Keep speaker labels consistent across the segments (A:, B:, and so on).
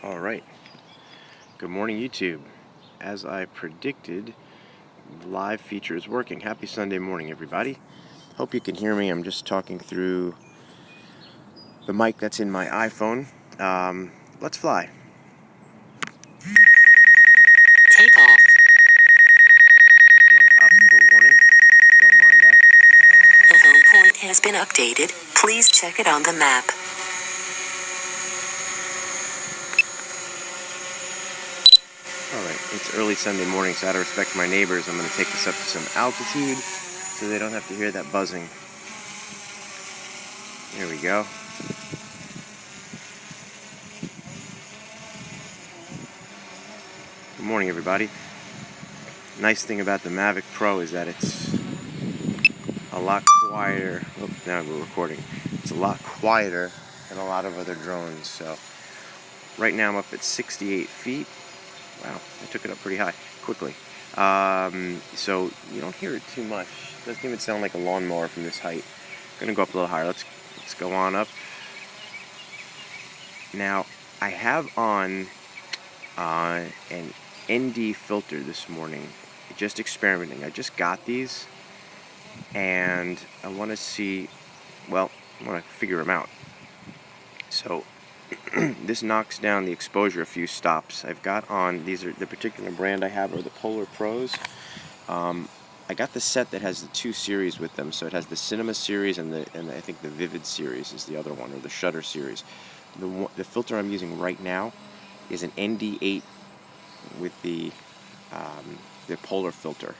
A: Alright, good morning YouTube. As I predicted, the live feature is working. Happy Sunday morning, everybody. Hope you can hear me. I'm just talking through the mic that's in my iPhone. Let's fly.
B: Take off.
A: That's my obstacle warning. Don't mind that.
B: The home point has been updated. Please check it on the map.
A: Alright, it's early Sunday morning, so out of respect for my neighbors, I'm going to take this up to some altitude so they don't have to hear that buzzing. There we go. Good morning, everybody. Nice thing about the Mavic Pro is that it's a lot quieter. Oh, now we're recording. It's a lot quieter than a lot of other drones. So right now I'm up at 68 feet. Wow, I took it up pretty high quickly. So you don't hear it too much. It doesn't even sound like a lawnmower from this height. I'm gonna go up a little higher. Let's go on up. Now I have on an ND filter this morning. Just experimenting. I just got these, and I want to see. Well, I want to figure them out. So this knocks down the exposure a few stops. I've got on, these are the particular brand I have are the Polarpros. I got the set that has the 2 series with them, so it has the Cinema series and I think the Vivid series is the other one, or the Shutter series. The filter I'm using right now is an ND8 with the Polar filter.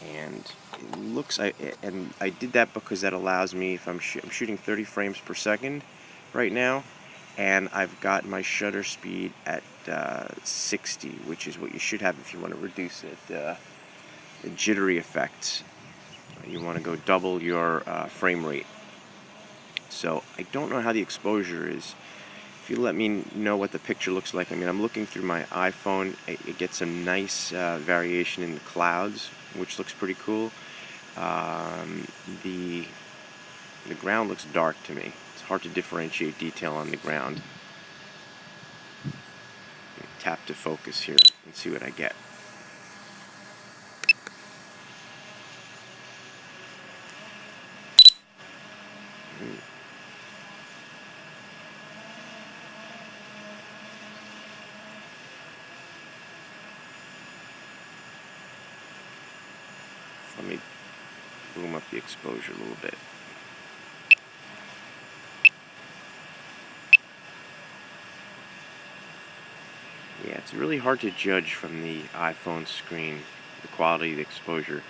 A: And it looks, I did that because that allows me, if I'm shooting 30 frames per second right now, and I've got my shutter speed at 60, which is what you should have if you want to reduce it, the jittery effect. You want to go double your frame rate. So I don't know how the exposure is. If you let me know what the picture looks like. I mean, I'm looking through my iPhone. It gets some nice variation in the clouds, which looks pretty cool. The ground looks dark to me. It's hard to differentiate detail on the ground. Tap to focus here and see what I get. Let me boom up the exposure a little bit. Yeah, it's really hard to judge from the iPhone screen the quality of the exposure.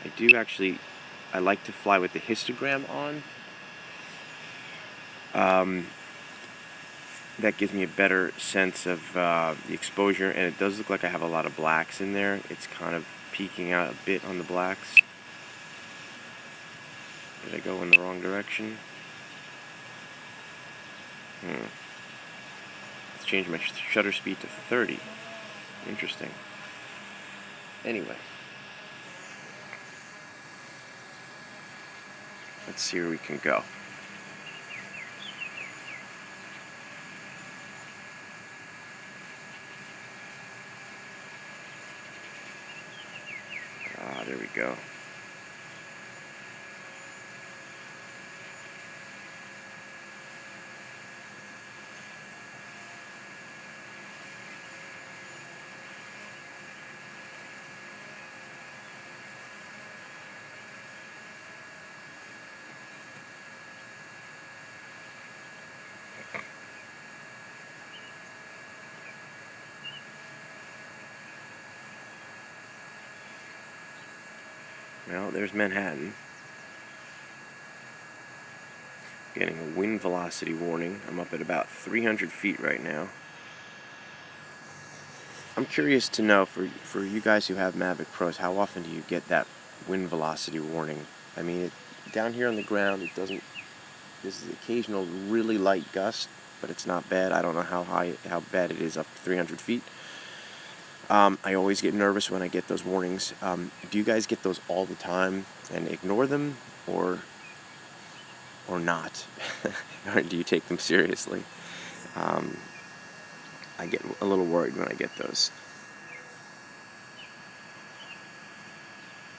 A: I like to fly with the histogram on. That gives me a better sense of the exposure, and it does look like I have a lot of blacks in there. It's kind of peeking out a bit on the blacks. Did I go in the wrong direction? Let's change my shutter speed to 30. Interesting. Anyway. Let's see where we can go. There we go. Well, there's Manhattan. Getting a wind velocity warning. I'm up at about 300 feet right now. I'm curious to know, for you guys who have Mavic Pros, how often do you get that wind velocity warning? I mean, down here on the ground, it doesn't. This is the occasional really light gust, but it's not bad. I don't know how bad it is up 300 feet. I always get nervous when I get those warnings. Do you guys get those all the time and ignore them, or not? Or do you take them seriously? I get a little worried when I get those.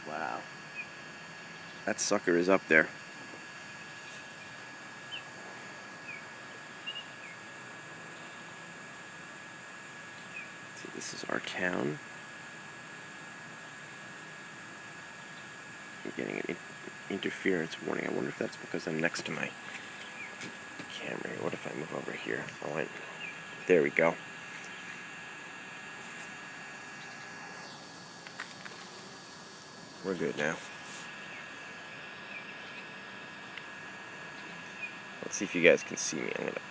A: Wow. That sucker is up there. So this is our town. I'm getting an interference warning. I wonder if that's because I'm next to my camera. What if I move over here? Oh, there we go. We're good now. Let's see if you guys can see me. I'm going to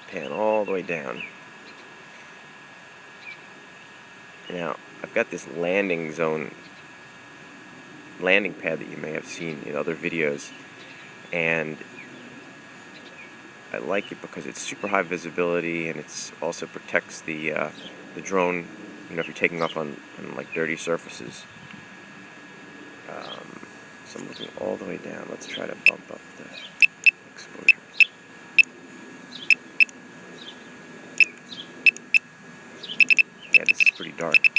A: pan all the way down. Now, I've got this landing pad that you may have seen in other videos, and I like it because it's super high visibility, and it's also protects the drone, you know, if you're taking off on like dirty surfaces. So I'm looking all the way down. Let's try to bump up the exposure. Yeah, this is pretty dark.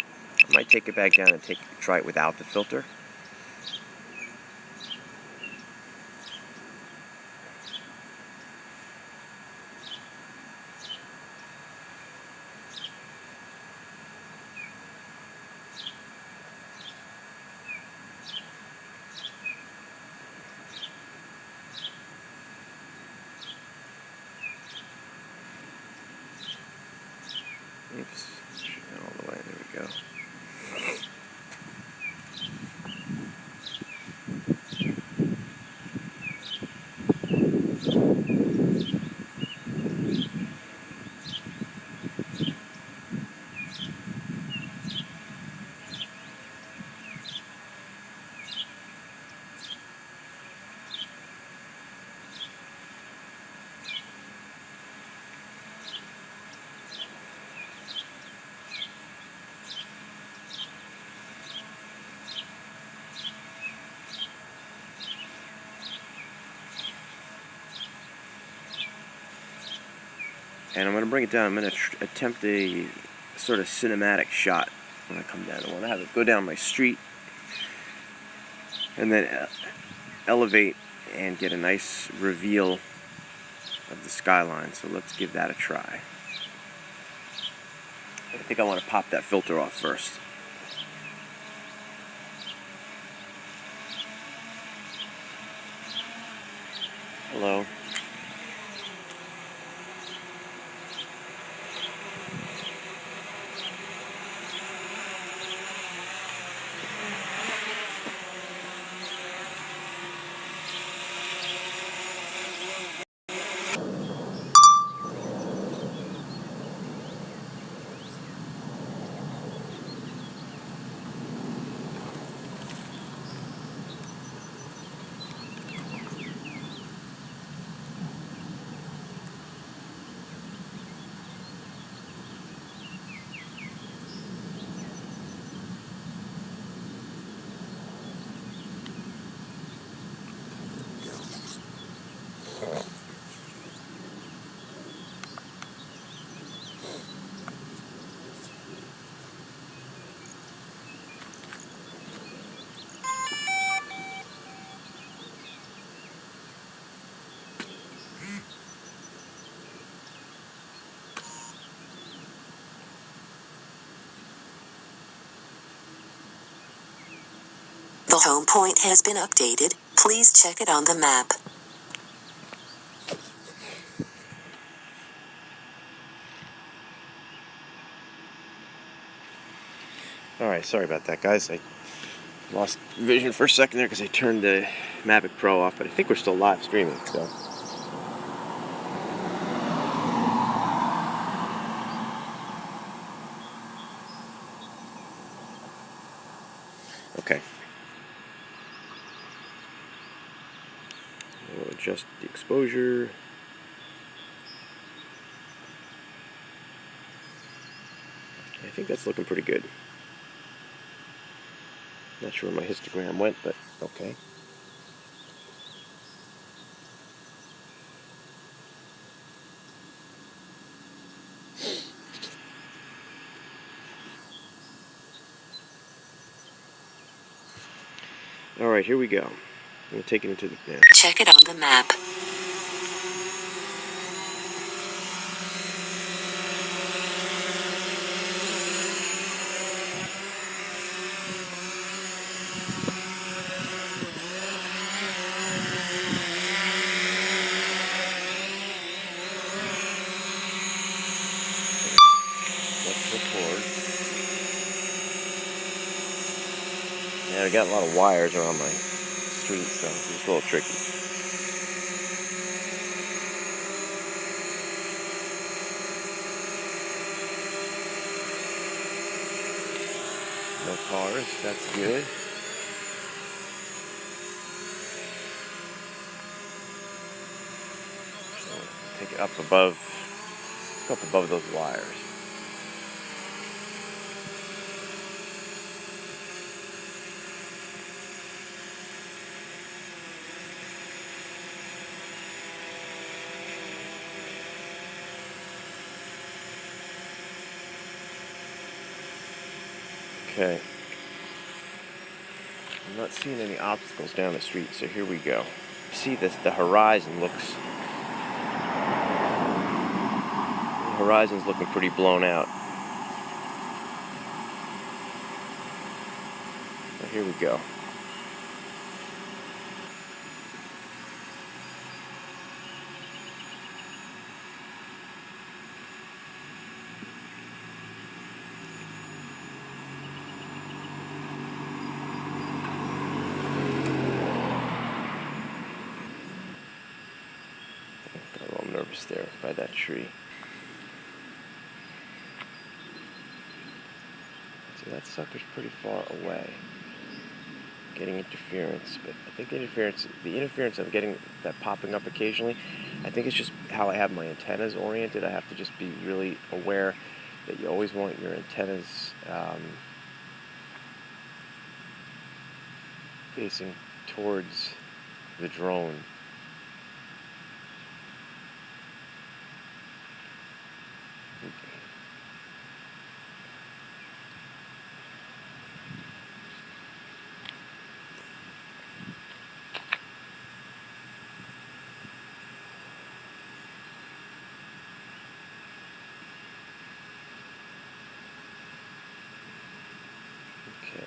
A: I might take it back down and try it without the filter. Oops, all the way, there we go. And I'm going to bring it down. I'm going to attempt a sort of cinematic shot when I come down. I want to have it go down my street and then elevate and get a nice reveal of the skyline. So let's give that a try. I think I want to pop that filter off first. Hello.
B: The home point has been updated. Please check it on the map.
A: Alright, sorry about that, guys. I lost vision for a second there because I turned the Mavic Pro off, but I think we're still live streaming, so. Okay. We'll adjust the exposure. I think that's looking pretty good. Not sure where my histogram went, but okay. Alright, here we go. I'm going to take it into the map.
B: Check it on the map.
A: Let's record. Yeah, I got a lot of wires around my street, so it's a little tricky. No cars, that's good. So take it up above those wires. Okay. I'm not seeing any obstacles down the street, so here we go. See this, the horizon's looking pretty blown out. But here we go. Got a little nervous there by that tree. So that sucker's pretty far away. Getting interference, but I think the interference I'm getting, that popping up occasionally, I think it's just how I have my antennas oriented. I have to just be really aware that you always want your antennas facing towards the drone. Okay.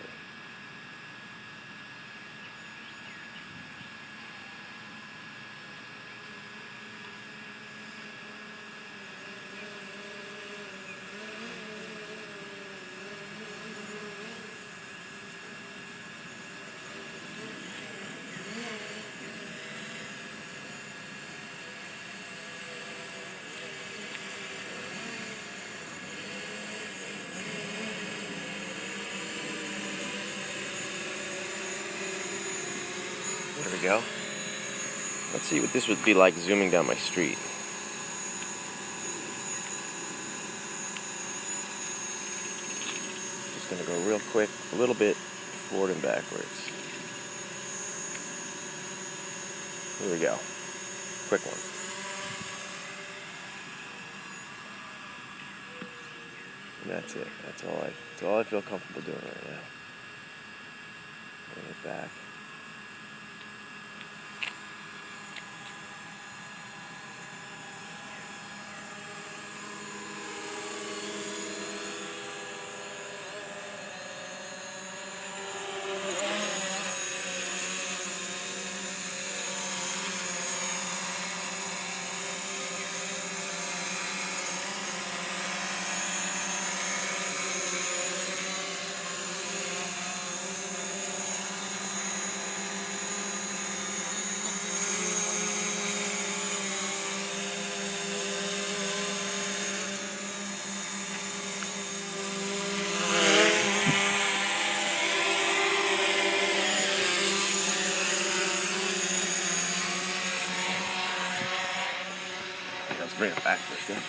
A: There we go. Let's see what this would be like zooming down my street. Just going to go real quick, a little bit forward and backwards. Here we go. Quick one. And that's it. That's all I feel comfortable doing right now. Bring it back. Let's bring it back for a second.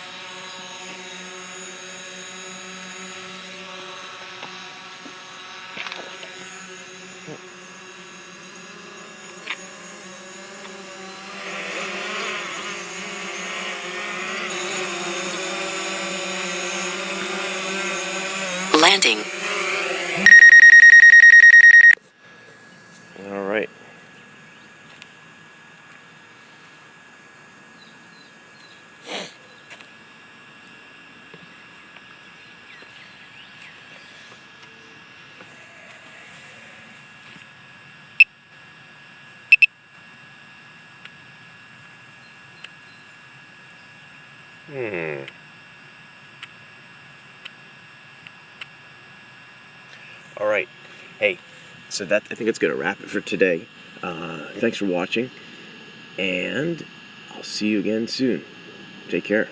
B: Landing.
A: All right. All right. Hey, so that I think it's gonna wrap it for today. Thanks for watching, and I'll see you again soon. Take care.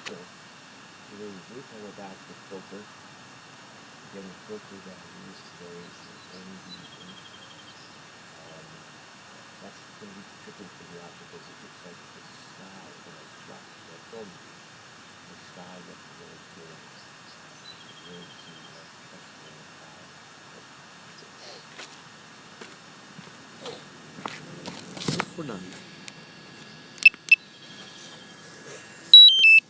A: So today we follow back the filter. Again, the filter that I used today is an ND ink. That's going to be tricky to figure out because it looks like the sky when I shot the film, the sky looks really good. Really see that texture in the cloud. We're done.